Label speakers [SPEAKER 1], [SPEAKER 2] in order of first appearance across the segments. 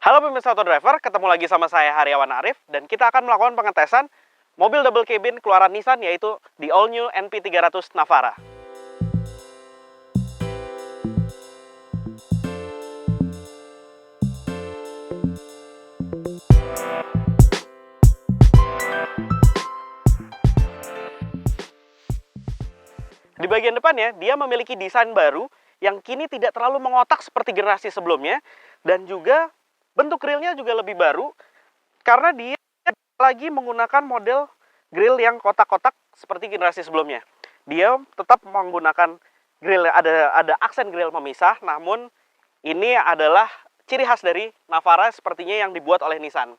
[SPEAKER 1] Halo pemirsa Auto Driver, ketemu lagi sama saya Haryawan Arif dan kita akan melakukan pengetesan mobil double cabin keluaran Nissan yaitu di All New NP300 Navara. Di bagian depannya, dia memiliki desain baru yang kini tidak terlalu mengotak seperti generasi sebelumnya dan juga bentuk grillnya juga lebih baru karena dia lagi menggunakan model grill yang kotak-kotak seperti generasi sebelumnya. Dia tetap menggunakan grill, ada aksen grill pemisah, namun ini adalah ciri khas dari Navara sepertinya yang dibuat oleh Nissan.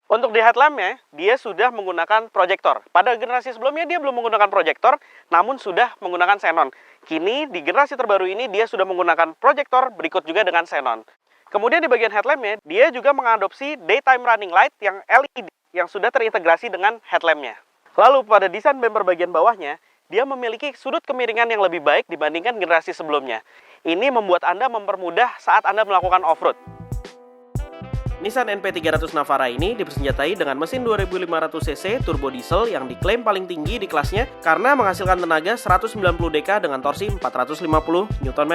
[SPEAKER 1] Untuk di headlampnya, dia sudah menggunakan proyektor. Pada generasi sebelumnya dia belum menggunakan proyektor, namun sudah menggunakan xenon. Kini di generasi terbaru ini dia sudah menggunakan proyektor, berikut juga dengan xenon. Kemudian di bagian headlampnya, dia juga mengadopsi daytime running light yang LED yang sudah terintegrasi dengan headlampnya. Lalu pada desain bumper bagian bawahnya, dia memiliki sudut kemiringan yang lebih baik dibandingkan generasi sebelumnya. Ini membuat Anda mempermudah saat Anda melakukan off-road. Nissan NP300 Navara ini dipersenjatai dengan mesin 2500 cc turbo diesel yang diklaim paling tinggi di kelasnya karena menghasilkan tenaga 190 dk dengan torsi 450 Nm.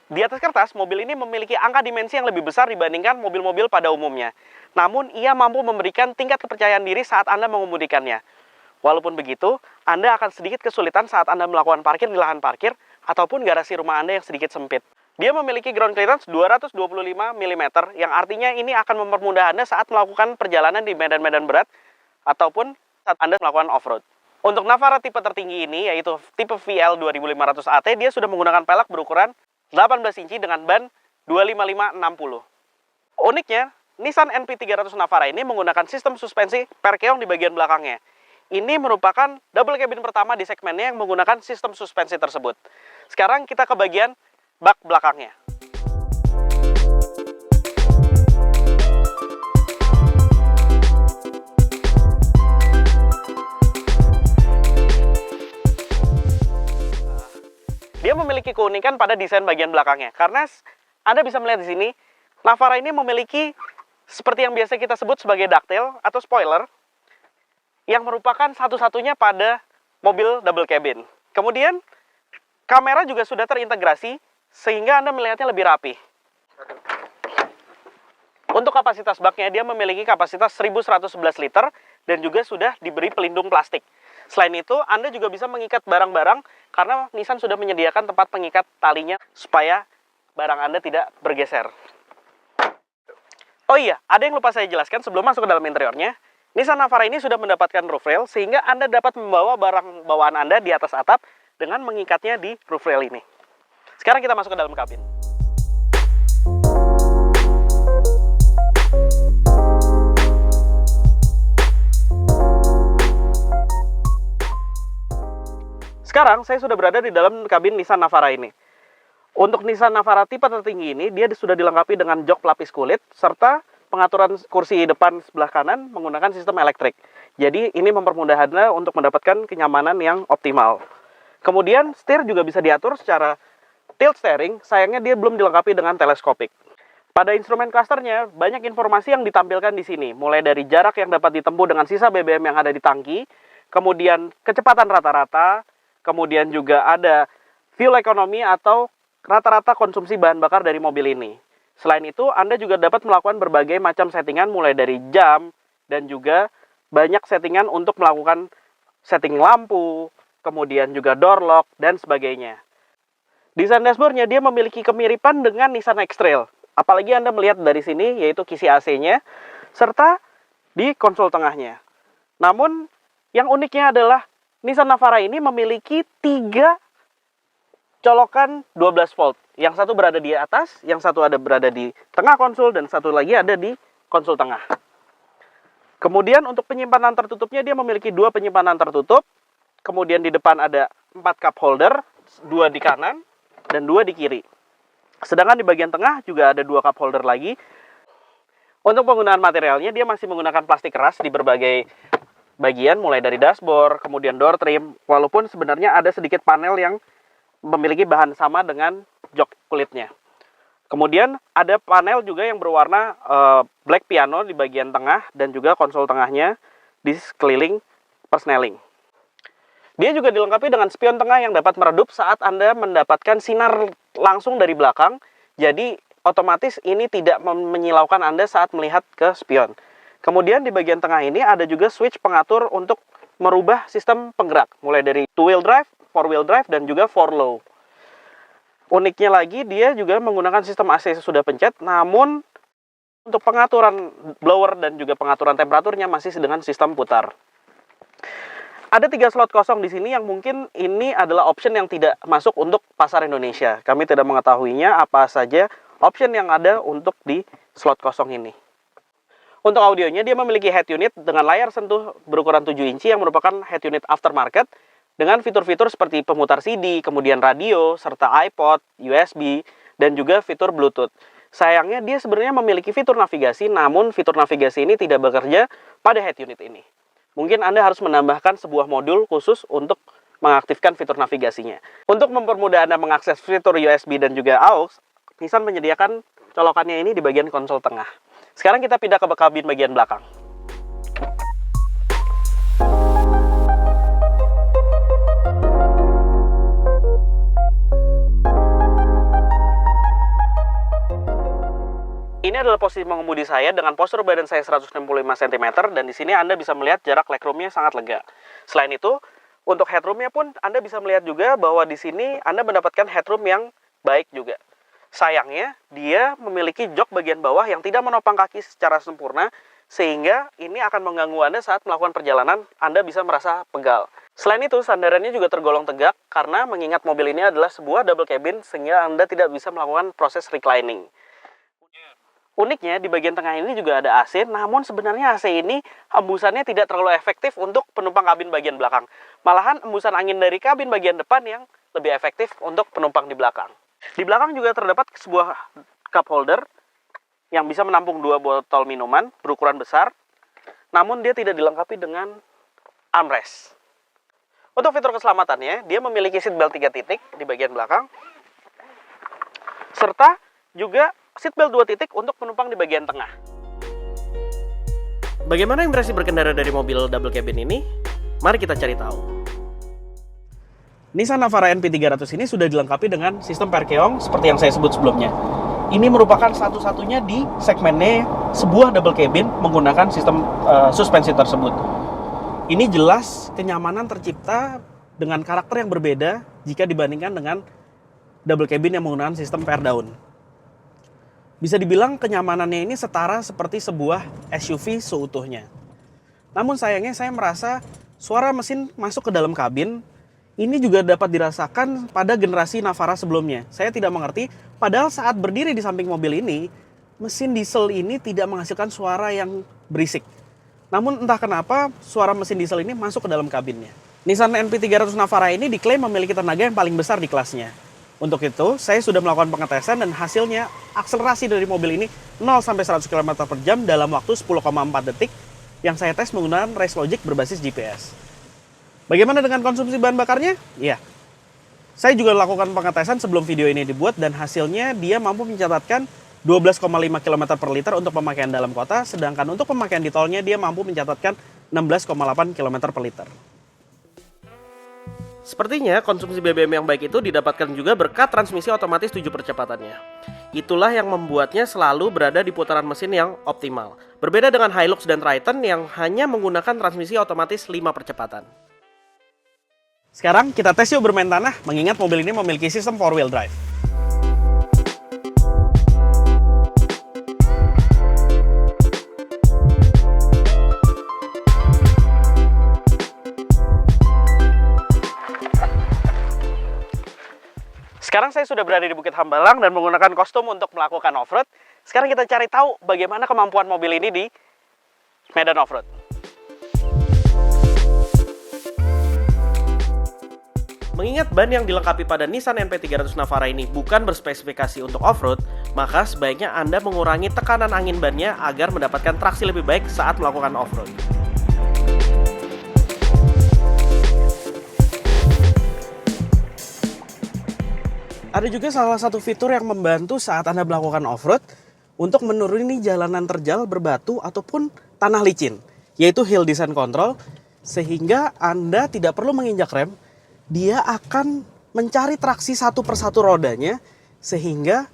[SPEAKER 1] Di atas kertas, mobil ini memiliki angka dimensi yang lebih besar dibandingkan mobil-mobil pada umumnya. Namun, ia mampu memberikan tingkat kepercayaan diri saat Anda mengemudikannya. Walaupun begitu, Anda akan sedikit kesulitan saat Anda melakukan parkir di lahan parkir ataupun garasi rumah Anda yang sedikit sempit. Dia memiliki ground clearance 225 mm, yang artinya ini akan mempermudah Anda saat melakukan perjalanan di medan-medan berat ataupun saat Anda melakukan off-road. Untuk Navara tipe tertinggi ini, yaitu tipe VL 2500 AT, dia sudah menggunakan pelek berukuran 18 inci dengan ban 255/60. Uniknya, Nissan NP300 Navara ini menggunakan sistem suspensi perkeong di bagian belakangnya. Ini merupakan double cabin pertama di segmennya yang menggunakan sistem suspensi tersebut. Sekarang kita ke bagian bak belakangnya. Dia memiliki keunikan pada desain bagian belakangnya karena Anda bisa melihat di sini Navara ini memiliki seperti yang biasa kita sebut sebagai ducktail atau spoiler yang merupakan satu-satunya pada mobil double cabin. Kemudian kamera juga sudah terintegrasi sehingga Anda melihatnya lebih rapi. Untuk kapasitas baknya, dia memiliki kapasitas 1111 liter dan juga sudah diberi pelindung plastik. Selain itu, Anda juga bisa mengikat barang-barang karena Nissan sudah menyediakan tempat pengikat talinya supaya barang Anda tidak bergeser. Oh iya, ada yang lupa saya jelaskan sebelum masuk ke dalam interiornya. Nissan Navara ini sudah mendapatkan roof rail sehingga Anda dapat membawa barang bawaan Anda di atas atap dengan mengikatnya di roof rail ini. Sekarang kita masuk ke dalam kabin. Sekarang saya sudah berada di dalam kabin Nissan Navara ini. Untuk Nissan Navara tipe tertinggi ini, dia sudah dilengkapi dengan jok pelapis kulit serta pengaturan kursi depan sebelah kanan menggunakan sistem elektrik. Jadi ini mempermudah Anda untuk mendapatkan kenyamanan yang optimal. Kemudian setir juga bisa diatur secara tilt steering, sayangnya dia belum dilengkapi dengan teleskopik. Pada instrumen clusternya, banyak informasi yang ditampilkan di sini, mulai dari jarak yang dapat ditempuh dengan sisa BBM yang ada di tangki, kemudian kecepatan rata-rata, kemudian juga ada fuel economy atau rata-rata konsumsi bahan bakar dari mobil ini. Selain itu, Anda juga dapat melakukan berbagai macam settingan, mulai dari jam, dan juga banyak settingan untuk melakukan setting lampu, kemudian juga door lock, dan sebagainya. Desain dashboardnya dia memiliki kemiripan dengan Nissan X-Trail. Apalagi Anda melihat dari sini, yaitu kisi AC-nya, serta di konsol tengahnya. Namun, yang uniknya adalah Nissan Navara ini memiliki 3 colokan 12 volt. Yang satu berada di atas, yang satu berada di tengah konsol, dan satu lagi ada di konsol tengah. Kemudian untuk penyimpanan tertutupnya, dia memiliki 2 penyimpanan tertutup. Kemudian di depan ada 4 cup holder, 2 di kanan, dan 2 di kiri. Sedangkan di bagian tengah juga ada 2 cup holder lagi. Untuk penggunaan materialnya, dia masih menggunakan plastik keras di berbagai bagian, mulai dari dashboard, kemudian door trim, walaupun sebenarnya ada sedikit panel yang memiliki bahan sama dengan jok kulitnya. Kemudian ada panel juga yang berwarna black piano di bagian tengah dan juga konsol tengahnya di sekeliling persneling. Dia juga dilengkapi dengan spion tengah yang dapat meredup saat Anda mendapatkan sinar langsung dari belakang. Jadi otomatis ini tidak menyilaukan Anda saat melihat ke spion. Kemudian di bagian tengah ini ada juga switch pengatur untuk merubah sistem penggerak. Mulai dari 2-wheel drive, 4-wheel drive, dan juga 4-low. Uniknya lagi, dia juga menggunakan sistem AC sudah pencet, namun untuk pengaturan blower dan juga pengaturan temperaturnya masih dengan sistem putar. Ada 3 slot kosong di sini yang mungkin ini adalah option yang tidak masuk untuk pasar Indonesia. Kami tidak mengetahuinya apa saja option yang ada untuk di slot kosong ini. Untuk audionya, dia memiliki head unit dengan layar sentuh berukuran 7 inci yang merupakan head unit aftermarket, dengan fitur-fitur seperti pemutar CD, kemudian radio, serta iPod, USB, dan juga fitur Bluetooth. Sayangnya dia sebenarnya memiliki fitur navigasi, namun fitur navigasi ini tidak bekerja pada head unit ini. Mungkin Anda harus menambahkan sebuah modul khusus untuk mengaktifkan fitur navigasinya. Untuk mempermudah Anda mengakses fitur USB dan juga AUX, Nissan menyediakan colokannya ini di bagian konsol tengah. Sekarang kita pindah ke kabin bagian belakang. Ini adalah posisi mengemudi saya dengan postur badan saya 165 cm, dan di sini Anda bisa melihat jarak legroomnya sangat lega. Selain itu, untuk headroomnya pun Anda bisa melihat juga bahwa di sini Anda mendapatkan headroom yang baik juga. Sayangnya, dia memiliki jok bagian bawah yang tidak menopang kaki secara sempurna, sehingga ini akan mengganggu Anda saat melakukan perjalanan. Anda bisa merasa pegal. Selain itu, sandarannya juga tergolong tegak karena mengingat mobil ini adalah sebuah double cabin, sehingga Anda tidak bisa melakukan proses reclining. Uniknya, di bagian tengah ini juga ada AC, namun sebenarnya AC ini hembusannya tidak terlalu efektif untuk penumpang kabin bagian belakang. Malahan hembusan angin dari kabin bagian depan yang lebih efektif untuk penumpang di belakang. Di belakang juga terdapat sebuah cup holder yang bisa menampung 2 botol minuman berukuran besar, namun dia tidak dilengkapi dengan armrest. Untuk fitur keselamatannya, dia memiliki seatbelt 3 titik di bagian belakang, serta juga seatbelt 2 titik untuk penumpang di bagian tengah. Bagaimana impresi berkendara dari mobil double cabin ini? Mari kita cari tahu. Nissan Navara NP300 ini sudah dilengkapi dengan sistem parkeong seperti yang saya sebut sebelumnya. Ini merupakan satu-satunya di segmennya sebuah double cabin menggunakan sistem suspensi tersebut. Ini jelas kenyamanan tercipta dengan karakter yang berbeda jika dibandingkan dengan double cabin yang menggunakan sistem pair down. Bisa dibilang kenyamanannya ini setara seperti sebuah SUV seutuhnya. Namun sayangnya saya merasa suara mesin masuk ke dalam kabin ini juga dapat dirasakan pada generasi Navara sebelumnya. Saya tidak mengerti, padahal saat berdiri di samping mobil ini, mesin diesel ini tidak menghasilkan suara yang berisik. Namun entah kenapa suara mesin diesel ini masuk ke dalam kabinnya. Nissan NP300 Navara ini diklaim memiliki tenaga yang paling besar di kelasnya. Untuk itu, saya sudah melakukan pengetesan dan hasilnya akselerasi dari mobil ini 0-100 km per jam dalam waktu 10,4 detik yang saya tes menggunakan Race Logic berbasis GPS. Bagaimana dengan konsumsi bahan bakarnya? Ya, saya juga lakukan pengetesan sebelum video ini dibuat dan hasilnya dia mampu mencatatkan 12,5 km per liter untuk pemakaian dalam kota, sedangkan untuk pemakaian di tolnya dia mampu mencatatkan 16,8 km per liter. Sepertinya konsumsi BBM yang baik itu didapatkan juga berkat transmisi otomatis 7 percepatannya. Itulah yang membuatnya selalu berada di putaran mesin yang optimal. Berbeda dengan Hilux dan Triton yang hanya menggunakan transmisi otomatis 5 percepatan. Sekarang kita tes yuk bermain tanah, mengingat mobil ini memiliki sistem 4-wheel drive. Sekarang saya sudah berada di Bukit Hambalang dan menggunakan kostum untuk melakukan off-road. Sekarang kita cari tahu bagaimana kemampuan mobil ini di medan off-road. Mengingat ban yang dilengkapi pada Nissan NP300 Navara ini bukan berspesifikasi untuk off-road, maka sebaiknya Anda mengurangi tekanan angin bannya agar mendapatkan traksi lebih baik saat melakukan off-road. Ada juga salah satu fitur yang membantu saat Anda melakukan off-road untuk menuruni jalanan terjal berbatu ataupun tanah licin, yaitu Hill Descent Control, sehingga Anda tidak perlu menginjak rem. Dia akan mencari traksi satu persatu rodanya, sehingga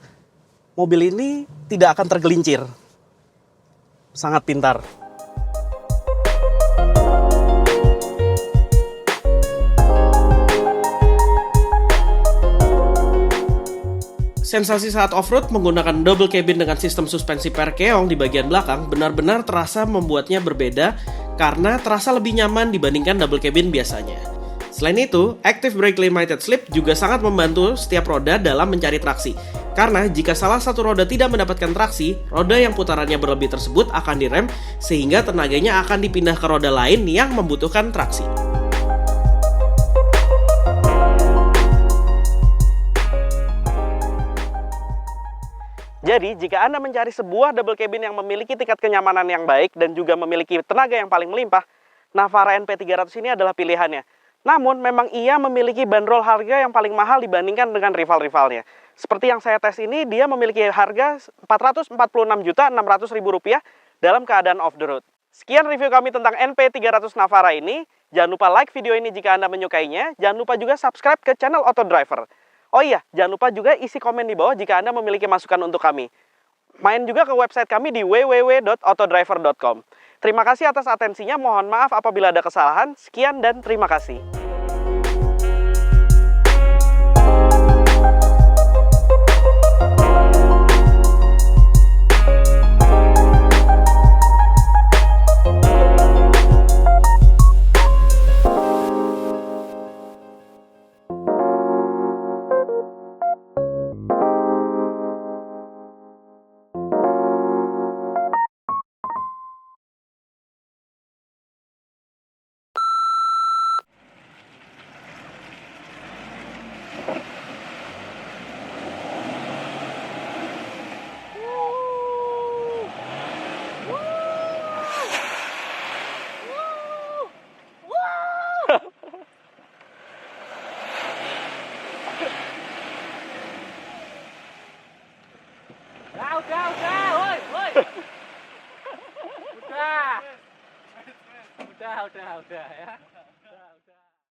[SPEAKER 1] mobil ini tidak akan tergelincir. Sangat pintar. Sensasi saat off-road menggunakan double cabin dengan sistem suspensi per keong di bagian belakang benar-benar terasa membuatnya berbeda karena terasa lebih nyaman dibandingkan double cabin biasanya. Selain itu, Active Brake Limited Slip juga sangat membantu setiap roda dalam mencari traksi. Karena jika salah satu roda tidak mendapatkan traksi, roda yang putarannya berlebih tersebut akan direm sehingga tenaganya akan dipindah ke roda lain yang membutuhkan traksi. Jadi, jika Anda mencari sebuah double cabin yang memiliki tingkat kenyamanan yang baik dan juga memiliki tenaga yang paling melimpah, Navara NP300 ini adalah pilihannya. Namun, memang ia memiliki bandrol harga yang paling mahal dibandingkan dengan rival-rivalnya. Seperti yang saya tes ini, dia memiliki harga Rp446.600.000 dalam keadaan off the road. Sekian review kami tentang NP300 Navara ini. Jangan lupa like video ini jika Anda menyukainya. Jangan lupa juga subscribe ke channel Auto Driver. Oh iya, jangan lupa juga isi komen di bawah jika Anda memiliki masukan untuk kami. Main juga ke website kami di www.autodriver.com. Terima kasih atas atensinya, mohon maaf apabila ada kesalahan. Sekian dan terima kasih.
[SPEAKER 2] Udah, woi. Udah ya.